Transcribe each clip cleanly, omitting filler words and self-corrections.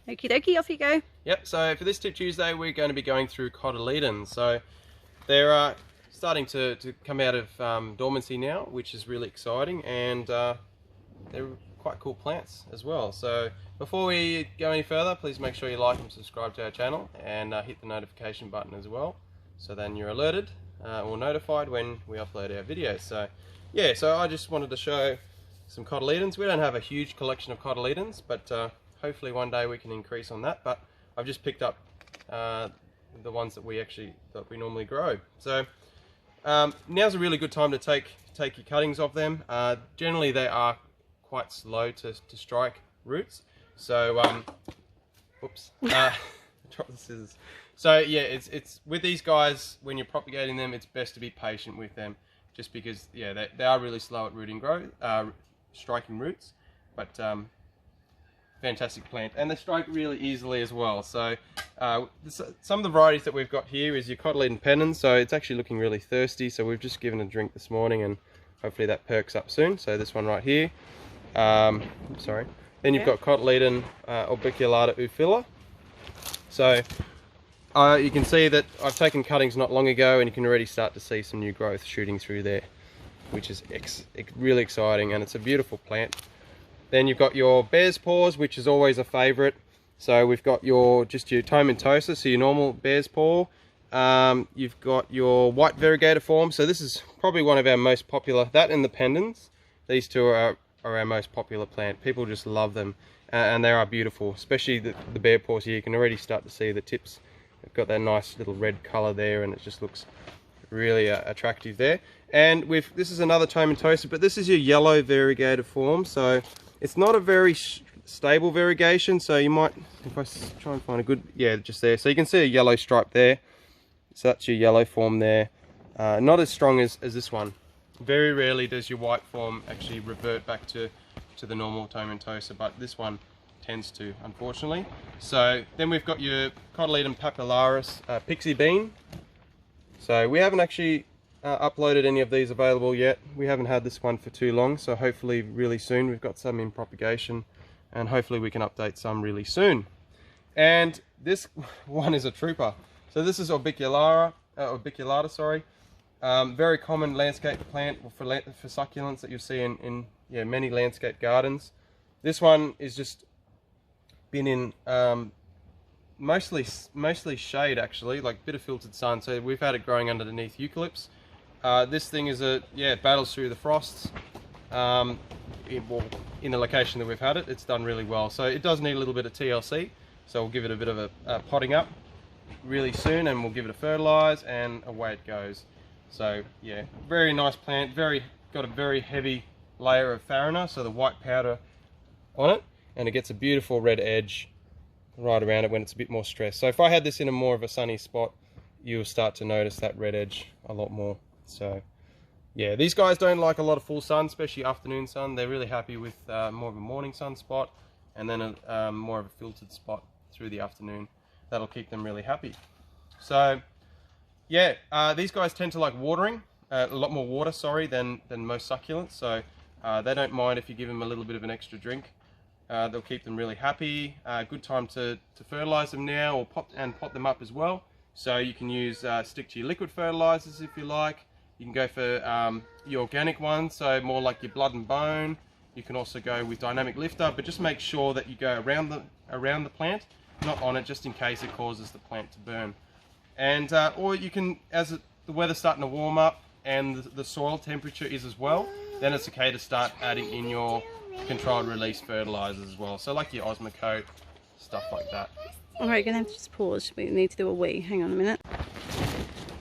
Okie dokie, off you go. Yep, so for this Tip Tuesday, we're going to be going through cotyledons. So they're starting to come out of dormancy now, which is really exciting, and they're quite cool plants as well. So before we go any further, please make sure you like and subscribe to our channel, and hit the notification button as well, so then you're alerted or notified when we upload our videos. So yeah, so I just wanted to show some cotyledons. We don't have a huge collection of cotyledons, but hopefully one day we can increase on that. But I've just picked up the ones that we normally grow. So now's a really good time to take your cuttings of them. Generally they are quite slow to strike roots. So oops, drop the scissors. So yeah, it's with these guys, when you're propagating them, it's best to be patient with them, just because yeah, they are really slow at rooting growth, striking roots, but fantastic plant, and they strike really easily as well. So some of the varieties that we've got here is your cotyledon pennons. So it's actually looking really thirsty, so we've just given a drink this morning, and hopefully that perks up soon. So this one right here, sorry. Then you've got cotyledon orbiculata ufilla. So you can see that I've taken cuttings not long ago, and you can already start to see some new growth shooting through there, which is really exciting, and it's a beautiful plant. Then you've got your bear's paws, which is always a favourite. So we've got your tomentosa, so your normal bear's paw. You've got your white variegator form. So this is probably one of our most popular. That and the pendants. These two are our most popular plant. People just love them, and they are beautiful. Especially the bear paws here. You can already start to see the tips. They've got that nice little red colour there, and it just looks really attractive there. And this is another tomentosa, but this is your yellow variegator form. So it's not a very stable variegation, so you might, if I try and find a good, yeah, just there. So you can see a yellow stripe there. So that's your yellow form there. Not as strong as this one. Very rarely does your white form actually revert back to the normal tomentosa, but this one tends to, unfortunately. So then we've got your cotyledon papillaris pixie bean. So we haven't actually uploaded any of these available yet. We haven't had this one for too long, so hopefully really soon. We've got some in propagation, and hopefully we can update some really soon. And this one is a trooper. So this is orbiculata, sorry. Very common landscape plant for succulents that you'll see in many landscape gardens. This one is just been in mostly shade, actually, like a bit of filtered sun. So we've had it growing underneath eucalypts. This thing is battles through the frosts. In the location that we've had it, it's done really well. So it does need a little bit of TLC, so we'll give it a bit of a potting up really soon, and we'll give it a fertilise, and away it goes. So yeah, very nice plant. Got a very heavy layer of farina, so the white powder on it, and it gets a beautiful red edge right around it when it's a bit more stressed. So if I had this in more of a sunny spot, you'll start to notice that red edge a lot more. So yeah, these guys don't like a lot of full sun, especially afternoon sun. They're really happy with more of a morning sun spot, and then more of a filtered spot through the afternoon. That'll keep them really happy. So yeah, these guys tend to like watering, a lot more water, sorry, than most succulents. So they don't mind if you give them a little bit of an extra drink. They'll keep them really happy. Good time to fertilise them now, or pot them up as well. So you can stick to your liquid fertilisers if you like. You can go for your organic ones, so more like your blood and bone. You can also go with dynamic lifter, but just make sure that you go around the plant, not on it, just in case it causes the plant to burn. And or you can, as the weather's starting to warm up and the soil temperature is as well, then it's okay to start adding in your controlled release fertilizers as well. So like your Osmocote, stuff like that. Alright, you're going to have to just pause. We need to do a wee. Hang on a minute.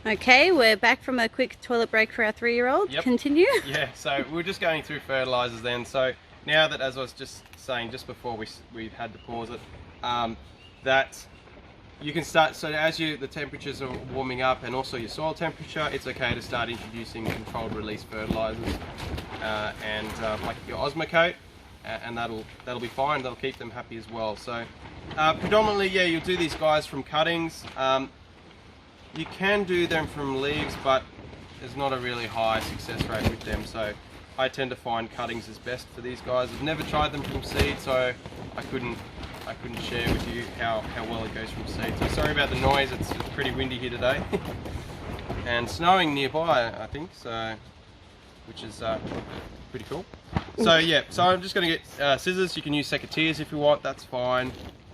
Okay, we're back from a quick toilet break for our 3-year-old. Yep. Continue. Yeah, so we're just going through fertilizers then. So now that, as I was just saying just before we had to pause it, that you can start, so as the temperatures are warming up, and also your soil temperature, it's okay to start introducing controlled release fertilizers like your Osmocote, and that'll be fine. That'll keep them happy as well. So predominantly, yeah, you'll do these guys from cuttings. You can do them from leaves, but there's not a really high success rate with them, so I tend to find cuttings is best for these guys. I've never tried them from seed, so I couldn't I couldn't share with you how well it goes from seed. So sorry about the noise, it's pretty windy here today. And snowing nearby, I think, so, which is pretty cool. So yeah, so I'm just going to get scissors. You can use secateurs if you want, that's fine.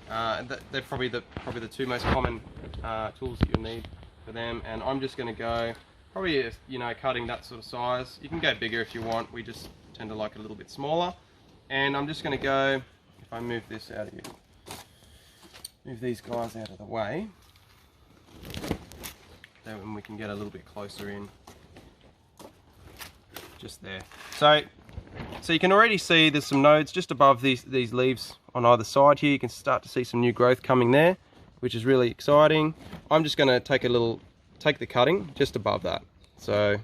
They're probably the two most common tools that you'll need for them. And I'm just going to go, probably, you know, cutting that sort of size. You can go bigger if you want, we just tend to like it a little bit smaller. And I'm just going to go, if I move this out of here, move these guys out of the way, then we can get a little bit closer in, just there. So you can already see there's some nodes just above these leaves on either side here. You can start to see some new growth coming there, which is really exciting. I'm just going to take the cutting just above that. So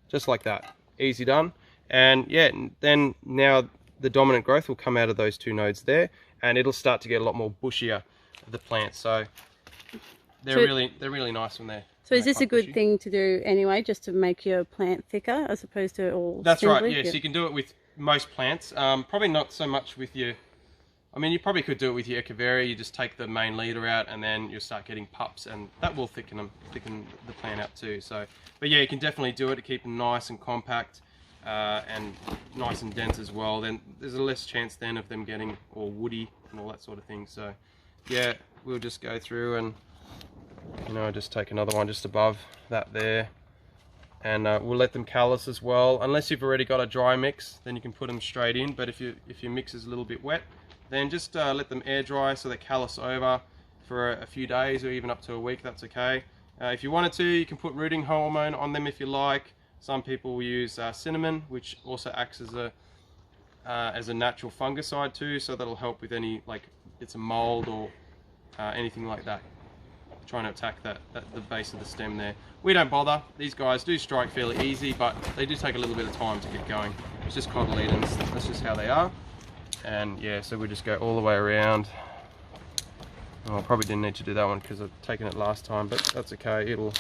just like that, easy done. And yeah, then now the dominant growth will come out of those two nodes there, and it'll start to get a lot more bushier, the plants. So they're really nice when they're. So is this a good thing to do anyway, just to make your plant thicker as opposed to all? That's right. Yes, you can do it with most plants. Probably not so much with your. I mean, you probably could do it with your Echeveria. You just take the main leader out, and then you'll start getting pups, and that will thicken the plant out too. So, but yeah, you can definitely do it to keep them nice and compact. And nice and dense as well. Then there's a less chance then of them getting all woody and all that sort of thing. So yeah, we'll just go through and, you know, just take another one just above that there, and we'll let them callus as well. Unless you've already got a dry mix, then you can put them straight in. But if your mix is a little bit wet, then just let them air dry so they callus over for a few days or even up to a week. That's okay. If you wanted to, you can put rooting hormone on them if you like. Some people will use cinnamon, which also acts as a natural fungicide too, so that'll help with any, like, it's a mold or anything like that, trying to attack the base of the stem there. We don't bother. These guys do strike fairly easy, but they do take a little bit of time to get going. It's just cotyledons, that's just how they are. And yeah, so we just go all the way around. Oh, I probably didn't need to do that one because I've taken it last time, but that's okay. It'll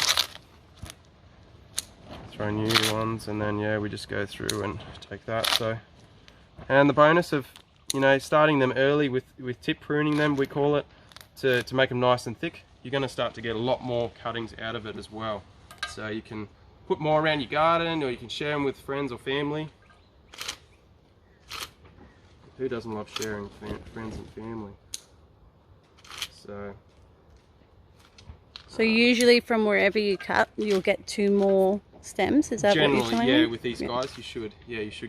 throw new ones, and then yeah, we just go through and take that. So, and the bonus of, you know, starting them early with tip pruning them, we call it, to make them nice and thick, you're going to start to get a lot more cuttings out of it as well. So you can put more around your garden, or you can share them with friends or family. Who doesn't love sharing friends and family? So usually from wherever you cut, you'll get 2 more stems. Is that generally, what you're telling yeah, me? with these guys, you should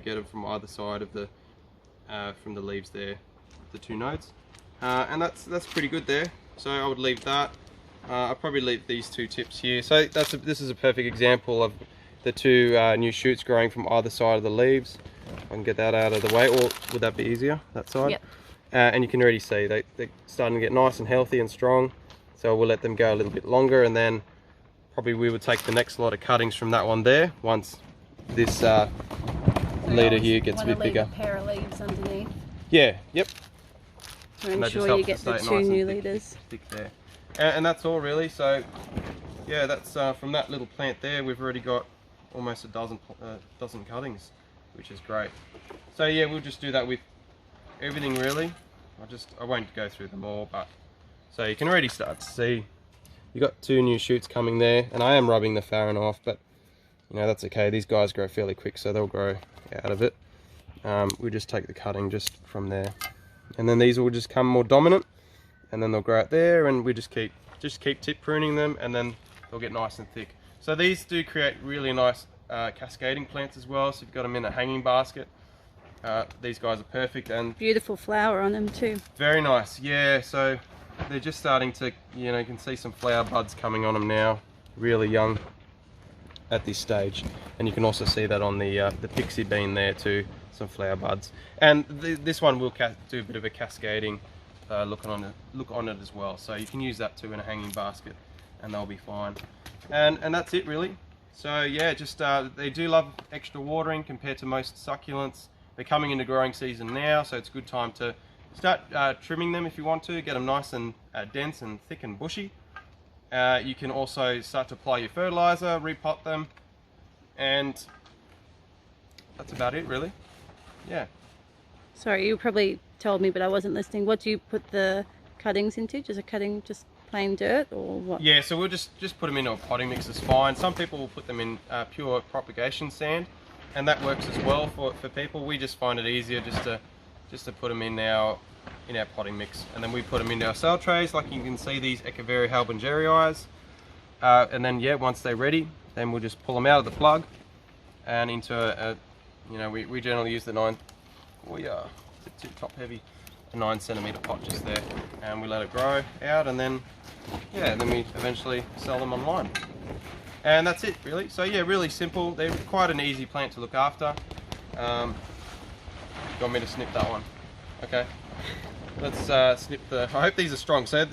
get them from either side of the from the leaves there, the 2 nodes, and that's pretty good there. So I would leave that. I'll probably leave these 2 tips here. So this is a perfect example of the 2 new shoots growing from either side of the leaves. I can get that out of the way, or would that be easier, that side? Yep. And you can already see they're starting to get nice and healthy and strong. So we'll let them go a little bit longer, and then probably we would take the next lot of cuttings from that one there once this leader here gets a bit bigger. A pair of leaves underneath. Yeah, yep. To ensure you get the 2 new leaders. Thick there. And that's all really. So yeah, that's from that little plant there, we've already got almost a dozen cuttings, which is great. So yeah, we'll just do that with everything really. I won't go through them all, but so you can already start to see you got 2 new shoots coming there, and I am rubbing the farron off, but you know, that's okay. These guys grow fairly quick, so they'll grow out of it. We just take the cutting just from there, and then these will just come more dominant, and then they'll grow out there, and we just keep tip pruning them, and then they'll get nice and thick. So these do create really nice cascading plants as well. So if you've got them in a hanging basket, these guys are perfect, and beautiful flower on them too. Very nice, yeah. So they're just starting to, you know, you can see some flower buds coming on them now, really young at this stage, and you can also see that on the pixie bean there too, some flower buds. And this one will do a bit of a cascading look on it as well. So you can use that too in a hanging basket, and they'll be fine. And that's it really. So yeah, just they do love extra watering compared to most succulents. They're coming into growing season now, so it's a good time to start trimming them if you want to, get them nice and dense and thick and bushy. You can also start to apply your fertilizer, repot them, and that's about it really. Yeah. Sorry, you probably told me, but I wasn't listening. What do you put the cuttings into? Just a cutting, just plain dirt, or what? Yeah, so we'll just put them into a potting mix is fine. Some people will put them in pure propagation sand, and that works as well for people. We just find it easier just to put them in our potting mix, and then we put them into our cell trays. Like you can see, these Echeveria halbangerii, and then yeah, once they're ready, then we'll just pull them out of the plug and into a we generally use the 9. It's too top heavy. A 9 centimeter pot just there, and we let it grow out, and then yeah, then we eventually sell them online. And that's it, really. So yeah, really simple. They're quite an easy plant to look after. You want me to snip that one? Okay. Let's snip the. I hope these are strong. So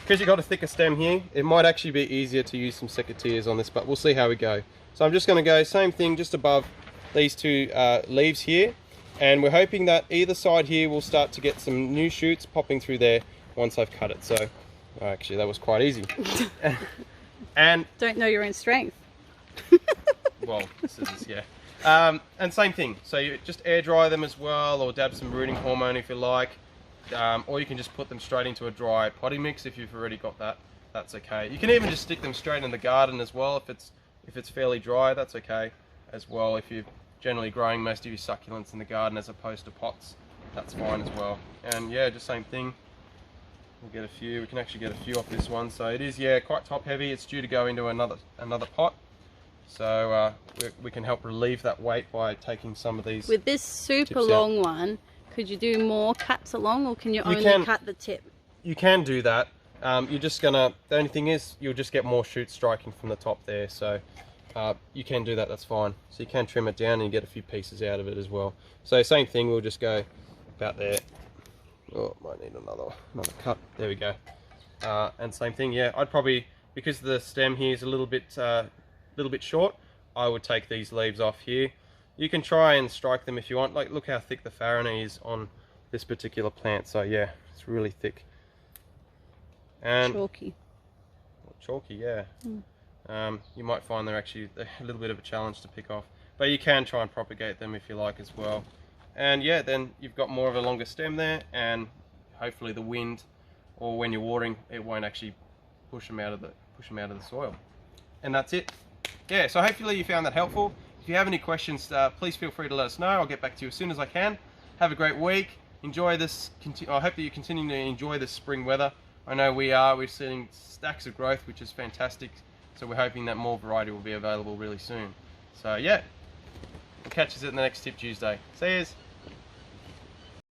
because you've got a thicker stem here, it might actually be easier to use some secateurs on this, but we'll see how we go. So I'm just going to go same thing just above these 2 leaves here, and we're hoping that either side here will start to get some new shoots popping through there once I've cut it. So actually that was quite easy. And don't know your own strength. well, scissors, yeah. And same thing, so you just air dry them as well, or dab some rooting hormone if you like, or you can just put them straight into a dry potting mix if you've already got that. That's okay. You can even just stick them straight in the garden as well if it's fairly dry. That's okay as well. If you're generally growing most of your succulents in the garden as opposed to pots, that's fine as well. And yeah, just same thing. We'll get a few. We can actually get a few off this one. So it is, yeah, quite top heavy. It's due to go into another pot. So we can help relieve that weight by taking some of these. With this super long one, could you do more cuts along, or can you only cut the tip? You can do that. You're just gonna. The only thing is, you'll just get more shoots striking from the top there. So you can do that. That's fine. So you can trim it down and you get a few pieces out of it as well. So same thing. We'll just go about there. Oh, might need another cut. There we go. And same thing. Yeah, I'd probably, because the stem here is a little bit short, I would take these leaves off here. You can try and strike them if you want. Like, look how thick the farina is on this particular plant. So yeah, it's really thick. And chalky, yeah. You might find they're actually a little bit of a challenge to pick off, but you can try and propagate them if you like as well. And yeah, then you've got more of a longer stem there, and hopefully the wind, or when you're watering, it won't actually push them out of the soil. And that's it. Yeah, so hopefully you found that helpful. If you have any questions, please feel free to let us know. I'll get back to you as soon as I can. Have a great week. Enjoy this. I hope that you continue to enjoy this spring weather. I know we are. We're seeing stacks of growth, which is fantastic. So we're hoping that more variety will be available really soon. So yeah, we'll catch us at the next Tip Tuesday. See yous.